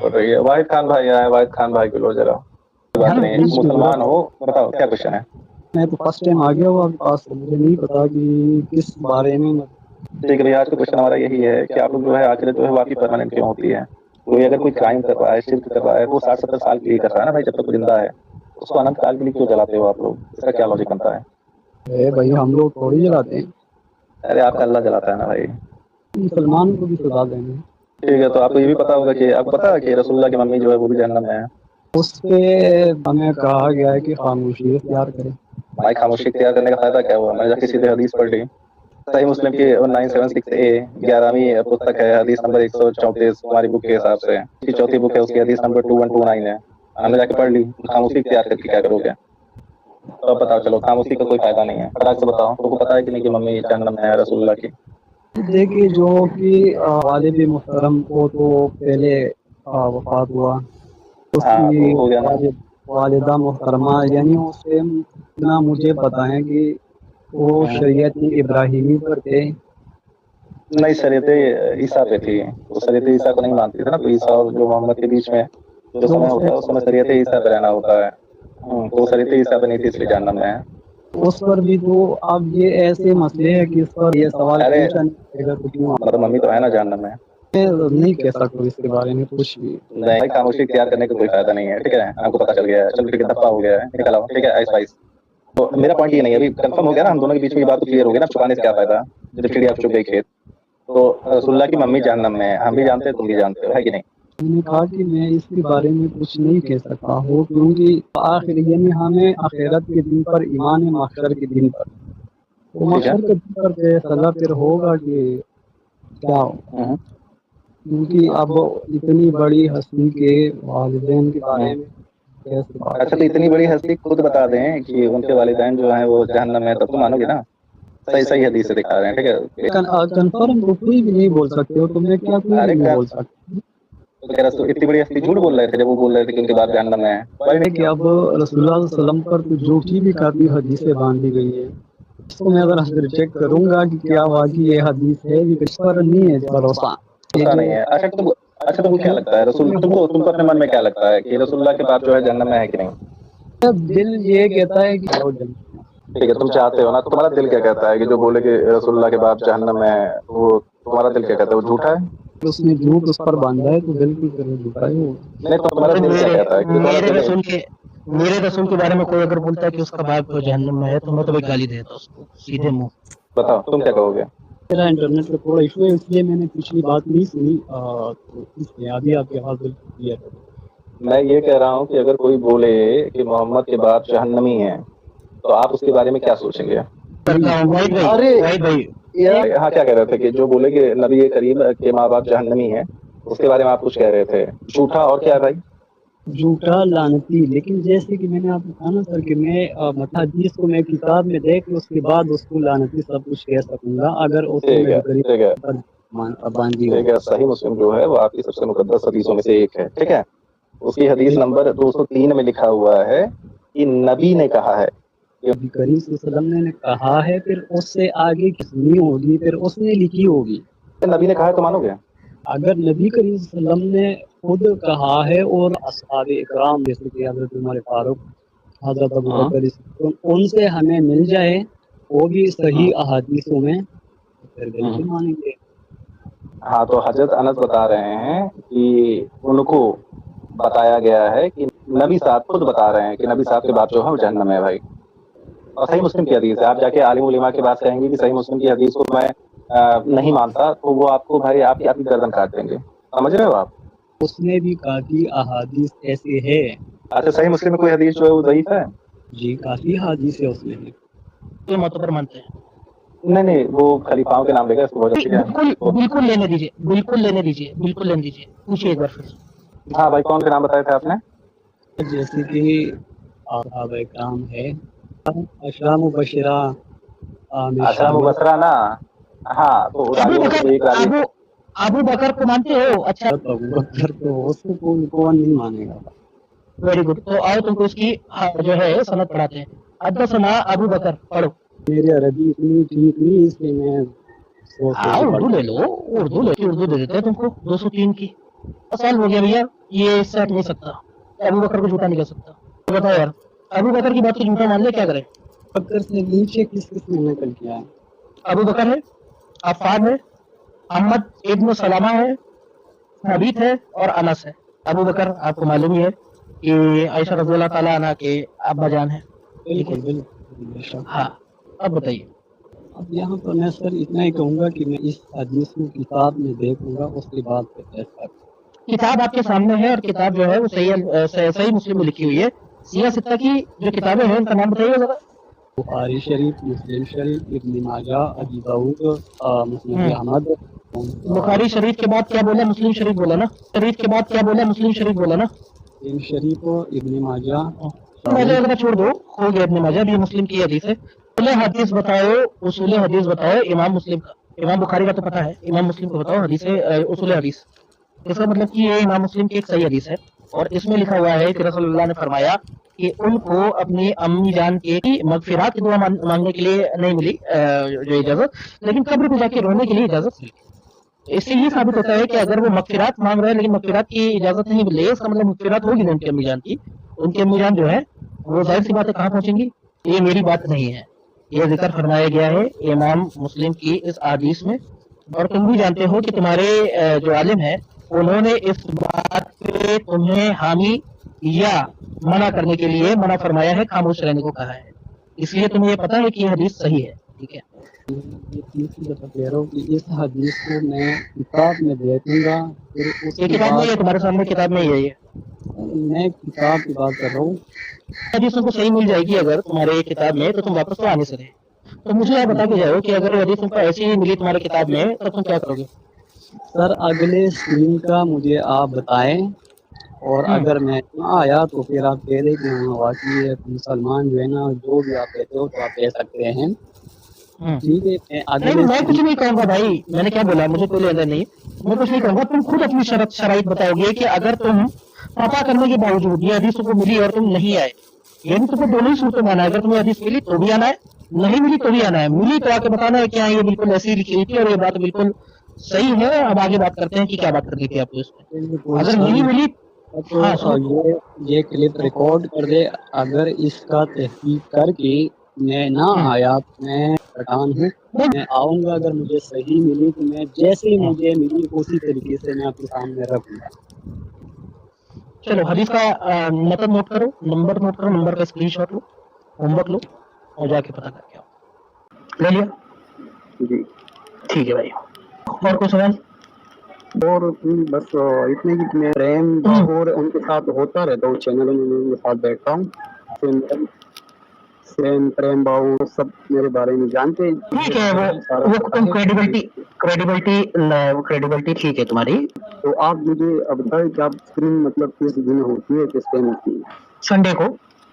पड़ रही है। वाहिद खान भाई आए, वाहिद खान भाई को लो जरा। बात हाँ, नहीं, मुसलमान हो, बताओ क्या क्वेश्चन है। मैं तो फर्स्ट टाइम आ गया हूँ आपके पास, मुझे नहीं पता कि किस बारे में। ठीक है भैया, आज का क्वेश्चन हमारा यही है कि आप लोग जो है आखिरत जो है वाकई परमानेंट क्यों होती है। कोई अगर कोई क्राइम कर रहा है, शिर्क कर रहा है, वो 60-70 साल के लिए कर रहा है ना भाई, जब तक वो जिंदा है, उसको अनंत काल के लिए क्यों जलाते हो आप लोग, इसका क्या लॉजिक बनता है। भाई हम लोग थोड़ी जलाते हैं, अरे आपका अल्लाह जलाता है ना भाई। मुसलमान को भी सजा देंगे। ठीक है, तो आपको ये भी पता होगा कि आपको पता है कि रसूलुल्लाह की मम्मी जो है वो भी जहन्नम में है। उस पे हमें कहा गया है कि खामोशी इख्तियार करें। भाई खामोशी इख्तियार करने का फायदा क्या हुआ, मैंने जाके सीधे हदीस पढ़ ली। सही मुस्लिम की 976A 11वीं पुस्तक है, हदीस नंबर 134 तुम्हारी बुक के हिसाब से, उसकी चौथी बुक है, उसकी हदीस नंबर 2129 है। हमने जाके पढ़ ली। खामोशी इख्तियार करके क्या करोगे। तो अब बताओ, चलो खामोशी का कोई फायदा नहीं है, फटाक से बताओ, तुमको पता है कि नहीं कि मम्मी जहन्नम में है रसूलुल्लाह की। देखिए, जो कि वालिद मोहतरम को तो पहले वफात हुआ, हाँ उसकी तो हो गया ना। वालिदा मोहतरमा, यानी उससे इतना मुझे पता है कि वो शरीयत इब्राहिमी पर थे। नहीं, शरीयत ईसा पे थी, तो शरीयत ईसा को नहीं मानती थी ना, तो ईसा और जो मोहम्मद के बीच में जो समय होता है उस समय शरीयत ईसा पे रहना होता है। तो शरीयत ईसा पे नहीं थी, इसलिए जहन्नम में है। उस पर भी तो अब ये ऐसे मसले हैं कि इस पर ये सवाल अरे पूछा नहीं जाएगा तो क्यों। मतलब मम्मी तो है ना जहन्नम में। मैं नहीं कह सकता इसके बारे में कुछ भी। नहीं, खामोशी इख्तियार करने का कोई फायदा नहीं है, ठीक है, हमको पता चल गया है, चलो ठीक है, दफा हो गया है, निकल आओ, ठीक है, आइस पाइस। तो मेरा पॉइंट ये नहीं है, अभी कंफर्म हो गया ना, हम दोनों के बीच में ये बात तो क्लियर हो गई ना, छुपाने से क्या फायदा, जब चिड़िया चुग गई खेत। तो रसूलुल्लाह की मम्मी जहन्नम में है, हम भी जानते हैं, तुम भी जानते हो, है कि नहीं। मैंने कहा कि मैं इसके बारे में कुछ नहीं कह सकता हूँ, क्योंकि आखिर यानी हमें आखिरत के दिन पर ईमान है, महशर के दिन पर। तो ठीक है। महशर के दिन पर फैसला फिर होगा कि क्या हो। क्योंकि अब इतनी बड़ी हस्ती के वालिदैन के बारे में कैसे बात। अच्छा, तो इतनी बड़ी हस्ती खुद बता दें कि उनके वालिदैन जो हैं वो जहन्नम में है, तब तो मानोगे ना। सही सही हदीस से दिखा रहे हैं, ठीक है। कंफर्म तो कोई भी नहीं बोल सकते हो, तुमने क्या कोई भी अरे नहीं कर बोल सकते। तो कह रहा इतनी बड़ी हस्ती झूठ बोल रहे थे जब वो बोल रहे थे कि उनके बाद जहन्नम में है, कोई कि अब रसूलुल्लाह सल्लल्लाहु अलैहि वसल्लम पर तो झूठी भी काफी हदीसें बांधी गई है। इसको मैं अगर चेक करूंगा कि क्या वाकई ये हदीस है, कि इस पर नहीं है भरोसा। ये ऐसा जो नहीं है। तुमको क्या लगता है, रसूल तुमको अपने मन में क्या लगता है कि रसूलुल्लाह के बाद जो है जहन्नम में है कि नहीं। दिल ये कहता है कि जाओ जल्दी। ठीक है, तुम चाहते हो ना, तो तुम्हारा दिल क्या कहता है कि जो बोले कि रसूलुल्लाह के बाद जहन्नम में है, वो तुम्हारा दिल क्या कहता है, वो झूठा है। उसने झूठ उस पर बांधा है तो बिल्कुल फिर झूठा ही होगा। नहीं, तो तुम्हारा दिल क्या कहता है कि तुम्हारा दिल मेरे रसूल के बारे में कोई अगर बोलता है कि उसका बाप तो जहन्नम में है, तो मैं तो भाई गाली देता उसको सीधे मुंह। बताओ तुम क्या कहोगे। मेरा इंटरनेट पे थोड़ा इशू है, इसलिए मैंने पिछली बात नहीं सुनी, तो इसलिए अभी आपकी आवाज बिल्कुल क्लियर है। मैं ये कह रहा हूँ कि अगर कोई बोले कि मोहम्मद के बाप जहन्नमी है, तो आप उसके बारे में क्या सोचेंगे। वाहिद भाई, अरे वाहिद भाई, हाँ, क्या कह रहे थे कि जो बोले कि नबी करीम के माँ बाप जहन्नमी है, उसके बारे में आप कुछ कह रहे थे, झूठा और क्या है भाई। झूठा लानती। लेकिन जैसे कि मैंने आपको कहा ना सर कि मैं मतलब हदीस को मैं किताब में देख के उसके बाद उसको लानती सब कुछ कह सकूंगा, अगर उसको ठीक है, नबी करीम ठीक है, पर बांधी हो। ठीक है। सही मुस्लिम जो है वो आपकी सबसे मुकद्दस हदीसों में से एक है, ठीक है। उसकी हदीस नंबर 203 में लिखा हुआ है कि नबी ने कहा है। नबी करीम सल्लल्लाहु अलैहि वसल्लम ने कहा है, फिर उससे आगे किसने होगी, फिर उसने लिखी होगी। नबी ने कहा है तो मानोगे। अगर नबी करीम सल्लल्लाहु अलैहि वसल्लम ने खुद कहा है और असहाब इकराम जैसे कि हजरत उमर फारूक, हजरत अबू बकर, तो उनसे हमें मिल जाए वो भी सही अहादीसों में, फिर बिल्कुल मानेंगे। हाँ, तो हजरत अनस बता रहे हैं कि उनको बताया गया है कि नबी साहब खुद बता रहे हैं कि नबी साहब के बाप जो है वो जहन्नम में है भाई। और सही मुस्लिम की हदीस है, आप जाके आलिम उलेमा के पास कहेंगे कि सही मुस्लिम की हदीस को मैं नहीं मानता, तो वो आपको भाई आपकी गर्दन काट देंगे, समझ रहे हो आप। उसमें भी काफी अहादीस ऐसे है। अच्छा, सही मुस्लिम में कोई हदीस जो है वो ज़ईफ है। जी, काफी हदीस है उसमें भी। तो मतों पर मानते हैं। नहीं नहीं, वो खलीफाओं के नाम लेगा इसको बहुत ठीक है। बिल्कुल बिल्कुल लेने दीजिए, बिल्कुल लेने दीजिए, बिल्कुल लेने दीजिए, पूछिए एक बार फिर से। हाँ भाई, कौन के नाम बताए थे आपने। जैसे कि असहाब इकराम है, अशरा मुबशरा, अच्छा, मुबसरा ना। हाँ, तो अबू रावियों में से बकर, कोई एक रावी। अबू अबू बकर को मानते हो? अच्छा, अबू बकर तो उसको कौन नहीं मानेगा। Very good. तो आओ तुमको उसकी जो है सनद पढ़ाते हैं। हदसना अबू बकर, पढ़ो। मेरी अरबी इतनी ठीक नहीं, इसलिए मैं सोच उर्दू ले लो, उर्दू दे देते हैं तुमको 203 की। सवाल हो गया भैया, ये इससे हट नहीं सकता, अबू बकर को झूठा नहीं कह सकता। तो बताओ यार, अबू बकर की बात को झूठा मान ले, क्या करें? बकर से नीचे किस किसने नकल किया है? अबू बकर है, अफ़ान है, अहमद इब्न सलामा है, हबीब है और अनस है। अबू बकर आपको मालूम ही है कि आयशा रज़ियल्लाहु ताला अन्हा के अब्बा जान है। ठीक है, बिल्कुल बिल्कुल। हाँ, अब बताइए। अब यहाँ पर मैं सर इतना ही कहूँगा कि मैं इस हदीस को किताब में देखूंगा, उसके बाद फिर फैसला करूंगा। किताब आपके सामने है और किताब जो है वो सही मुस्लिम में लिखी हुई है। सिया सित्ता की जो किताबें हैं उनका नाम बताइए जरा। बुखारी शरीफ, मुस्लिम शरीफ, इब्न माजा, अबू दाऊद, मुस्लिम अहमद। बुखारी शरीफ के बाद क्या बोला? मुस्लिम शरीफ बोला ना? शरीफ के बाद क्या बोला? मुस्लिम शरीफ बोला ना? मुस्लिम शरीफ, इब्न माजा, माजा वगैरह छोड़ दो, हो गया इब्न माजा, भी मुस्लिम की हदीस है। उसूल हदीस बताओ, उसूल हदीस बताओ इमाम मुस्लिम का। इमाम बुखारी का तो पता है, इमाम मुस्लिम को बताओ हदीस उसूल हदीस। इसका मतलब कि ये इमाम मुस्लिम की एक सही हदीस है और इसमें लिखा हुआ है कि रसूलुल्लाह ने फरमाया कि उनको अपनी अम्मी जान के मगफिरात की दुआ मांगने के लिए नहीं मिली जो इजाजत, लेकिन कब्र पे जाके रोने के लिए इजाजत मिली। इससे ये साबित होता है कि अगर वो मगफिरात मांग रहे हैं लेकिन मगफिरात की इजाजत नहीं मिली है, इसका मतलब मगफिरात होगी ना उनकी अम्मी जान की। उनकी अम्मी जान जो है वो जाहिर सी बात है कहाँ पहुंचेंगी? ये मेरी बात नहीं है, ये जिक्र फरमाया गया है इमाम मुस्लिम की इस हदीस में। और तुम भी जानते हो कि तुम्हारे जो आलिम है उन्होंने इस बात पे तुम्हें हामी या मना करने के लिए मना फरमाया है, खामोश रहने को कहा है। इसलिए तुम्हें ये पता है कि ये हदीस सही है। ठीक है, ये तीसरी दफा कह रहा हूँ कि इस हदीस को मैं किताब में देखूंगा, फिर ये उसके किताब में बाद है, तुम्हारे सामने किताब में ही है ये मैं किताब की बात कर रहा हूँ। हदीस तुमको सही मिल जाएगी अगर तुम्हारे किताब में, तो तुम वापस तो आने से रहे। तो मुझे आप बता के जाओ कि अगर हदीस तुमको ऐसी ही मिली तुम्हारे किताब में तो तुम क्या करोगे? सर अगले स्क्रीन का मुझे आप बताएं, और अगर मैं ना आया तो फिर आप कह दें कि हाँ वाकई ये मुसलमान जो है ना, जो भी आप कहते हो तो आप कह सकते हैं। ठीक है, मैं नहीं, अगले मैं कुछ नहीं कहूंगा भाई, मैंने क्या बोला, मुझे कोई लेना नहीं। मैं कुछ नहीं कहूंगा, तुम खुद अपनी शराइत बताओगे कि अगर तुम पता करने के बावजूद ये हदीस तुमको मिली और तुम नहीं आए, यानी तुमको दोनों ही सूरतों में आना है। अगर तुम्हें हदीस मिली तो भी आना है, नहीं मिली तो भी आना है। मिली तो आके बताना है कि हाँ ये बिल्कुल ऐसी लिखी हुई थी और ये बात बिल्कुल सही है। अब आगे बात करते हैं कि क्या बात करनी थी आपको इसमें। अगर नहीं मिली तो ये क्लिप रिकॉर्ड कर दे, अगर इसका तहकीक करके मैं ना आया तो मैं पठान हूँ, मैं आऊंगा। अगर मुझे सही मिली तो मैं जैसे ही मुझे मिली उसी तरीके से मैं आपके सामने रखूंगा। चलो हदीस का मतलब नोट करो, नंबर नोट करो, नंबर का स्क्रीनशॉट लो, होमवर्क लो और जाके पता करके आओ। ले लिया जी ठीक है भाई, और कोई सवाल? और बस इतने की मैं प्रेम और उनके साथ होता रहता हूँ, चैनलों में उनके साथ बैठता हूँ। प्रेम बाबू सब मेरे बारे में जानते हैं। ठीक है, वो तुम क्रेडिबिलिटी ठीक है तुम्हारी। तो आप मुझे अब बताएं कि आप स्क्रीन मतलब किस दिन होती है, किस टाइम होती है? संडे को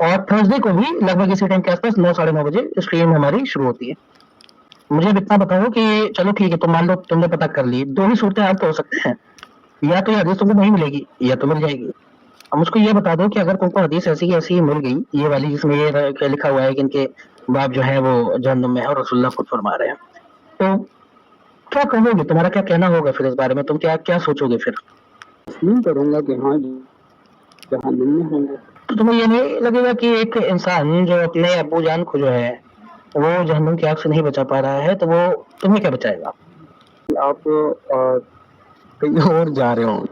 और थर्सडे को भी लगभग इसी टाइम के आसपास 9 साढ़े 9 बजे स्ट्रीम हमारी शुरू होती है। मुझे अब इतना बताओ कि चलो ठीक है, तो मान लो तुमने पता कर ली, दो ही सूरतें हाल तो हो सकते हैं, या तो ये हदीस तुमको नहीं मिलेगी या तो मिल जाएगी। अब मुझको ये बता दो कि अगर तुमको हदीस ऐसी की ऐसी मिल गई, ये वाली जिसमें ये लिखा हुआ है कि इनके बाप जो है वो जहन्नुम में है और रसूलुल्लाह खुद फरमा रहे हैं, तो क्या कहोगे? तुम्हारा क्या कहना होगा फिर इस बारे में? तुम क्या क्या सोचोगे फिर? नहीं करूंगा कि हाँ जहन्नुम में होंगे। तो तुम्हें ये नहीं लगेगा कि एक इंसान जो अपने अब्बू जान को जो है वो जहन्नुम की आग से नहीं बचा पा रहा है, तो वो तुम्हें क्या बचाएगा? आप कहीं और जा रहे हो।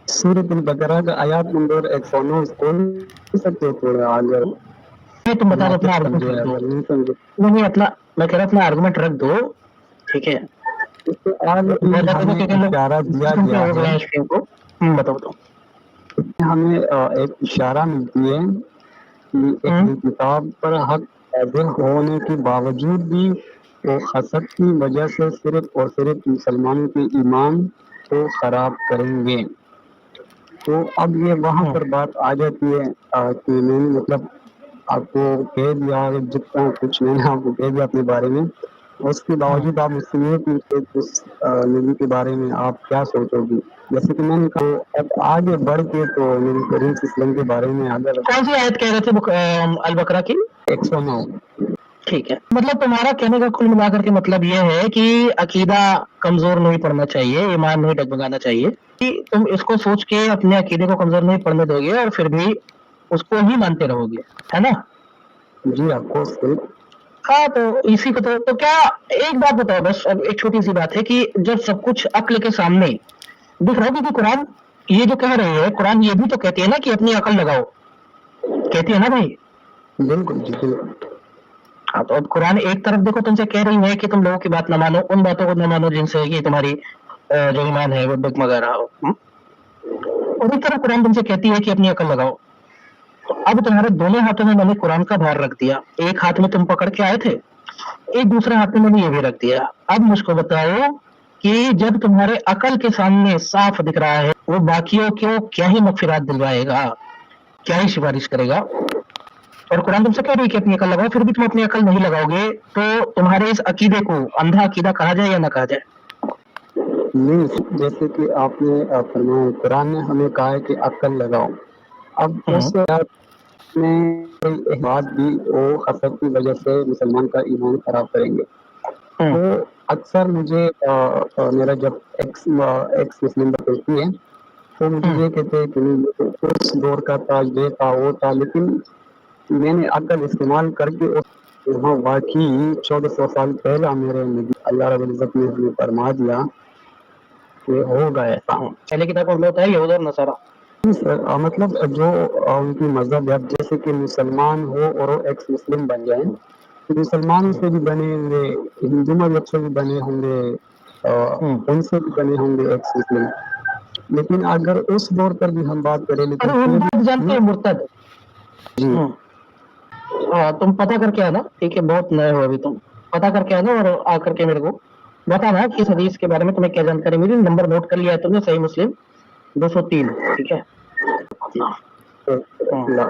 सूरत बकरा का आयत नंबर 109 खोल सकते हो थोड़ा आगे? ये तुम बता दो अपना आर्गुमेंट रख दो। नहीं अपना, मैं कह रहा अपना आर्गुमेंट रख दो, ठीक है? इशारा दिया गया है, बताओ। हमें एक इशारा मिलती है कि एक किताब पर हक हाजिर होने के बावजूद भी वो हसद की वजह से सिर्फ और सिर्फ मुसलमानों के ईमान को खराब करेंगे। तो अब ये वहाँ पर बात आ जाती है कि मैंने मतलब आपको कह दिया, जितना कुछ मैंने आपको कह दिया अपने बारे में, उसके बावजूद आप मुझसे ये पूछते उस नबी के बारे में आप क्या सोचोगे? जैसे कि मैंने कहा अब आगे बढ़ के तो नबी करीम सल्लल्लाहु अलैहि वसल्लम के बारे में अगर कौन सी आयत कह रहे थे अल बकरा की? 109 ٹھیک ہے، مطلب تمہارا کہنے کا کل ملا کر کے مطلب یہ ہے کہ عقیدہ کمزور نہیں پڑنا چاہیے، ایمان نہیں ڈگمگانا چاہیے، کہ تم اس کو سوچ کے اپنے عقیدے کو کمزور نہیں پڑنے دو گے اور پھر بھی اس کو ہی مانتے رہو گے، ہے نا؟ جی آپ کو ہاں، تو اسی کو تو کیا ایک بات بتاؤ، بس اب ایک چھوٹی سی بات ہے کہ جب سب کچھ عقل کے سامنے دکھ رہا ہے، کیونکہ قرآن یہ جو کہہ رہی ہے، قرآن یہ بھی تو کہتی ہے نا کہ اپنی عقل لگاؤ، کہتی ہے نا بھائی؟ بالکل جی بالکل. ہاں، تو اب قرآن ایک طرف دیکھو تم سے کہہ رہی ہے کہ تم لوگوں کی بات نہ مانو، ان باتوں کو نہ مانو جن سے یہ تمہاری جو ایمان ہے وہ ڈگمگا رہا ہو، اور ایک طرف قرآن تم سے کہتی ہے کہ اپنی عقل لگاؤ. اب تمہارے دونوں ہاتھوں میں میں نے قرآن کا بھار رکھ دیا، ایک ہاتھ میں تم پکڑ کے آئے تھے، ایک دوسرے ہاتھ میں نے یہ بھی رکھ دیا. اب مجھ کو بتاؤ کہ جب تمہارے عقل کے سامنے صاف دکھ رہا ہے، وہ باقیوں کو کیا ہی مغفرات دلوائے گا، کیا ہی سفارش کرے گا؟ اور قرآن تم سے کہہ رہی ہے کہ اپنی عقل لگاؤ، پھر بھی تم اپنی عقل نہیں لگاؤ گے، تو تمہارے اس عقیدے کو اندھا عقیدہ کہا جائے یا نہ کہا جائے؟ نہیں، جیسے کہ آپ نے فرمایا قرآن نے ہمیں کہا ہے کہ عقل لگاؤ. اب اس میں ایک بات بھی وہ حسد کی وجہ سے مسلمان کا ایمان خراب کریں گے. تو اکثر مجھے میرا جب ایکس مسلم بتاتی ہے تو مجھے یہ کہتے ہیں کہ اس دور کا تھا، یہ تھا وہ تھا، لیکن میں نے عقل استعمال کر کے وہاں واقعی 1400 سال پہلا میرے نبی اللہ رب العزت نے ہمیں فرما دیا کہ ہوگا ایسا. پہلے کتاب میں ہوتا ہے یہود اور نصارہ. مطلب جو ان کی مذہب ہے، جیسے کہ مسلمان ہو اور وہ ایکس مسلم بن جائیں، تو مسلمانوں سے بھی بنے ہوں گے، ہندو مذہب سے بھی بنے ہوں گے، ان سے بھی بنے ہوں گے ایکس مسلم. لیکن اگر اس دور پر بھی ہم بات کریں، لیکن مرتد جانتے ہیں؟ مرتد. جی ہاں، تم پتہ کر کے آنا، ٹھیک ہے؟ بہت نئے ہو ابھی، تم پتہ کر کے آنا اور آ کر کے میرے کو بتانا کہ اس حدیث کے بارے میں تمہیں کیا جانکاری ملی. نمبر نوٹ کر لیا ہے تم نے، صحیح مسلم 203، ٹھیک ہے؟ اللہ